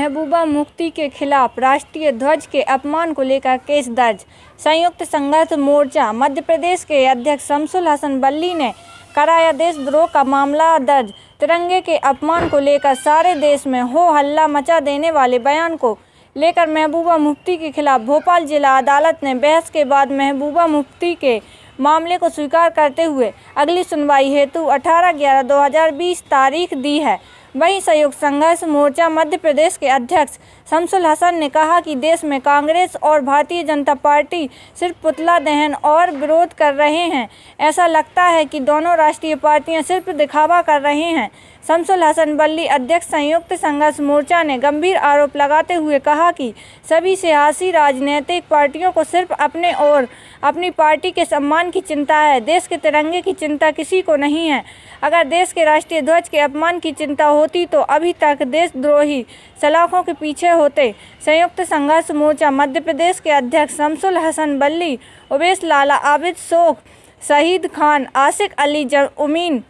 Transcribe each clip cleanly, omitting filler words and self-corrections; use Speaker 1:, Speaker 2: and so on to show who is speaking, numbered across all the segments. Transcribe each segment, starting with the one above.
Speaker 1: महबूबा मुफ्ती के खिलाफ राष्ट्रीय ध्वज के अपमान को लेकर केस दर्ज। संयुक्त संघर्ष मोर्चा मध्य प्रदेश के अध्यक्ष शमसुल हसन बल्ली ने कराया देशद्रोह का मामला दर्ज। तिरंगे के अपमान को लेकर सारे देश में हो हल्ला मचा देने वाले बयान को लेकर महबूबा मुफ्ती के खिलाफ भोपाल जिला अदालत ने बहस के बाद महबूबा मुफ्ती के मामले को स्वीकार करते हुए अगली सुनवाई हेतु 18/11/2020 तारीख दी है। वहीं संयुक्त संघर्ष मोर्चा मध्य प्रदेश के अध्यक्ष शमसुल हसन ने कहा कि देश में कांग्रेस और भारतीय जनता पार्टी सिर्फ पुतला दहन और विरोध कर रहे हैं। ऐसा लगता है कि दोनों राष्ट्रीय पार्टियां सिर्फ दिखावा कर रहे हैं। शमसुल हसन बल्ली अध्यक्ष संयुक्त संघर्ष मोर्चा ने गंभीर आरोप लगाते हुए कहा कि सभी सियासी राजनीतिक पार्टियों को सिर्फ अपने और अपनी पार्टी के सम्मान की चिंता है। देश के तिरंगे की चिंता किसी को नहीं है। अगर देश के राष्ट्रीय ध्वज के अपमान की चिंता होती तो अभी तक देशद्रोही सलाखों के पीछे होते। संयुक्त संघर्ष मोर्चा मध्य प्रदेश के अध्यक्ष शमसुल हसन बल्ली, उवैस लाला, आबिद शोख, शहीद खान, आशिक अली उमीन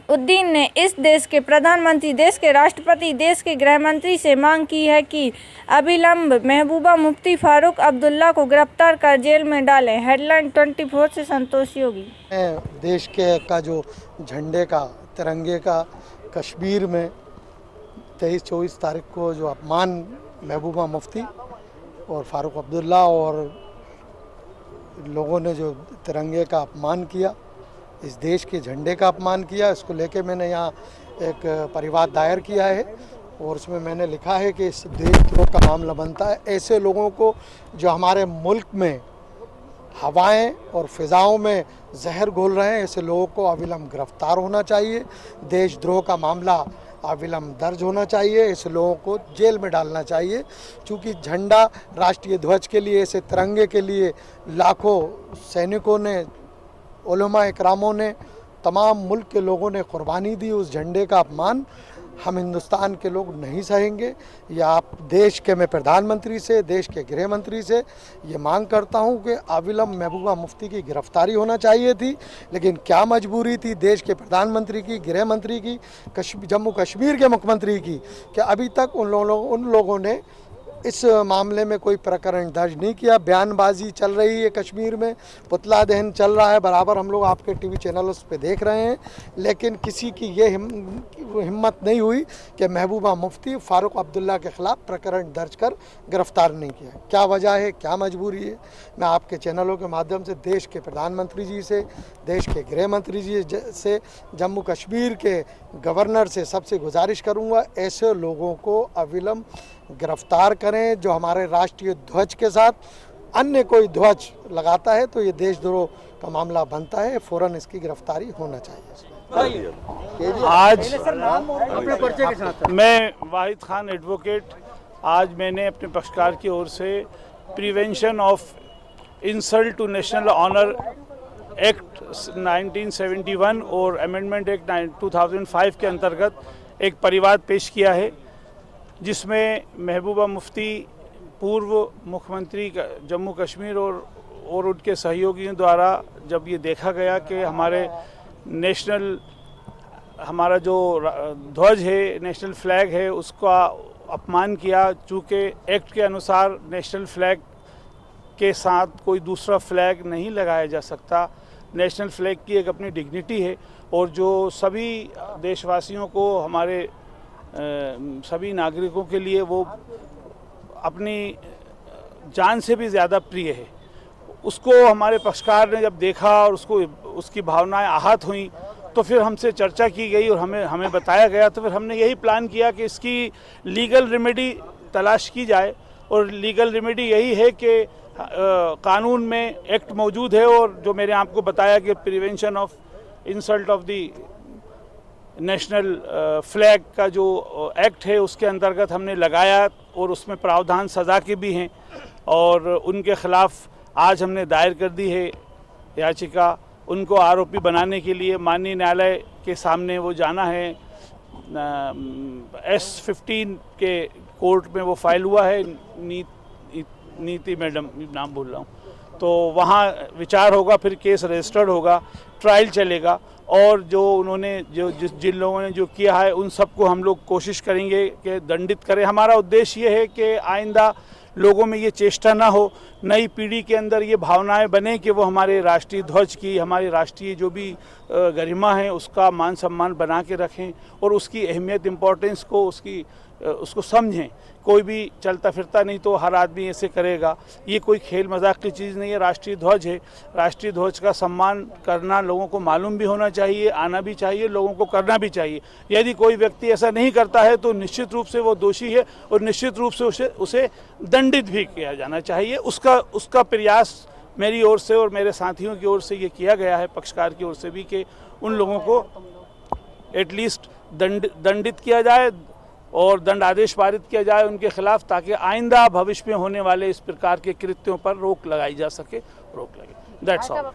Speaker 1: उद्दीन ने इस देश के प्रधानमंत्री, देश के राष्ट्रपति, देश के गृह मंत्री से मांग की है कि अविलंब महबूबा मुफ्ती फारूक अब्दुल्ला को गिरफ्तार कर जेल में डालें। हेडलाइन 24 से संतोष योगी।
Speaker 2: देश के का जो झंडे का, तिरंगे का कश्मीर में 23-24 तारीख को जो अपमान महबूबा मुफ्ती और फारूक अब्दुल्ला और लोगों ने जो तिरंगे का अपमान किया, इस देश के झंडे का अपमान किया, इसको लेके मैंने यहाँ एक परिवाद दायर किया है और उसमें मैंने लिखा है कि इस देशद्रोह का मामला बनता है। ऐसे लोगों को जो हमारे मुल्क में हवाएं और फिज़ाओं में जहर घोल रहे हैं, ऐसे लोगों को अविलंब गिरफ्तार होना चाहिए। देशद्रोह का मामला अविलंब दर्ज होना चाहिए। ऐसे लोगों को जेल में डालना चाहिए। चूँकि झंडा राष्ट्रीय ध्वज के लिए, ऐसे तिरंगे के लिए लाखों सैनिकों ने, उलमा इकरामों ने, तमाम मुल्क के लोगों ने कुर्बानी दी। उस झंडे का अपमान हम हिंदुस्तान के लोग नहीं सहेंगे। या आप देश के, मैं प्रधानमंत्री से, देश के गृह मंत्री से ये मांग करता हूं कि अविलंब महबूबा मुफ्ती की गिरफ्तारी होना चाहिए थी। लेकिन क्या मजबूरी थी देश के प्रधानमंत्री की, गृह मंत्री की, जम्मू कश्मीर के मुख्यमंत्री की, कि अभी तक उन लोगों ने इस मामले में कोई प्रकरण दर्ज नहीं किया। बयानबाजी चल रही है, कश्मीर में पुतला दहन चल रहा है, बराबर हम लोग आपके टीवी चैनलों पे देख रहे हैं। लेकिन किसी की ये हिम्मत नहीं हुई कि महबूबा मुफ्ती फारूक अब्दुल्ला के ख़िलाफ़ प्रकरण दर्ज कर गिरफ्तार नहीं किया। क्या वजह है, क्या मजबूरी है? मैं आपके चैनलों के माध्यम से देश के प्रधानमंत्री जी से, देश के गृह मंत्री जी से, जम्मू कश्मीर के गवर्नर से सबसे गुजारिश करूँगा, ऐसे लोगों को अविलंब गिरफ्तार करें। जो हमारे राष्ट्रीय ध्वज के साथ अन्य कोई ध्वज लगाता है तो ये देशद्रोह का मामला बनता है। फ़ौरन इसकी गिरफ्तारी होना चाहिए।
Speaker 3: आज मैं वाहिद खान एडवोकेट, आज मैंने अपने पक्षकार की ओर से prevention of insult to national honour act 1971 और अमेंडमेंट एक्ट 2005 के अंतर्गत एक परिवाद पेश किया है, जिसमें महबूबा मुफ्ती पूर्व मुख्यमंत्री जम्मू कश्मीर और उनके सहयोगियों द्वारा जब ये देखा गया कि हमारा जो ध्वज है, नेशनल फ्लैग है, उसका अपमान किया। चूँकि एक्ट के अनुसार नेशनल फ्लैग के साथ कोई दूसरा फ्लैग नहीं लगाया जा सकता। नेशनल फ्लैग की एक अपनी डिग्निटी है और जो सभी देशवासियों को, हमारे सभी नागरिकों के लिए वो अपनी जान से भी ज़्यादा प्रिय है। उसको हमारे पक्षकार ने जब देखा और उसकी भावनाएं आहत हुई तो फिर हमसे चर्चा की गई और हमें बताया गया। तो फिर हमने यही प्लान किया कि इसकी लीगल रेमेडी तलाश की जाए और लीगल रेमेडी यही है कि कानून में एक्ट मौजूद है और जो मैंने आपको बताया कि prevention of insult of the national flag का जो एक्ट है उसके अंतर्गत हमने लगाया और उसमें प्रावधान सज़ा के भी हैं और उनके ख़िलाफ़ आज हमने दायर कर दी है याचिका। उनको आरोपी बनाने के लिए माननीय न्यायालय के सामने वो जाना है। S15 के कोर्ट में वो फाइल हुआ है नीति मैडम नाम भूल रहा हूँ, तो वहाँ विचार होगा, फिर केस रजिस्टर्ड होगा, ट्रायल चलेगा और जो उन्होंने जिन लोगों ने जो किया है उन सबको हम लोग कोशिश करेंगे कि दंडित करें। हमारा उद्देश्य ये है कि आइंदा लोगों में ये चेष्टा ना हो, नई पीढ़ी के अंदर ये भावनाएं बने कि वो हमारे राष्ट्रीय ध्वज की, हमारे राष्ट्रीय जो भी गरिमा है उसका मान सम्मान बना के रखें और उसकी अहमियत, इम्पोर्टेंस को उसको समझें। कोई भी चलता फिरता नहीं तो हर आदमी ऐसे करेगा, ये कोई खेल मजाक की चीज़ नहीं है। राष्ट्रीय ध्वज है, राष्ट्रीय ध्वज का सम्मान करना लोगों को मालूम भी होना चाहिए, आना भी चाहिए, लोगों को करना भी चाहिए। यदि कोई व्यक्ति ऐसा नहीं करता है तो निश्चित रूप से वो दोषी है और निश्चित रूप से उसे दंडित भी किया जाना चाहिए। उसका प्रयास मेरी ओर से और मेरे साथियों की ओर से ये किया गया है, पक्षकार की ओर से भी, कि उन लोगों को एटलीस्ट दंडित किया जाए और दंड आदेश पारित किया जाए उनके खिलाफ, ताकि आइंदा भविष्य में होने वाले इस प्रकार के कृत्यों पर रोक लगाई जा सके, रोक लगे। That's all.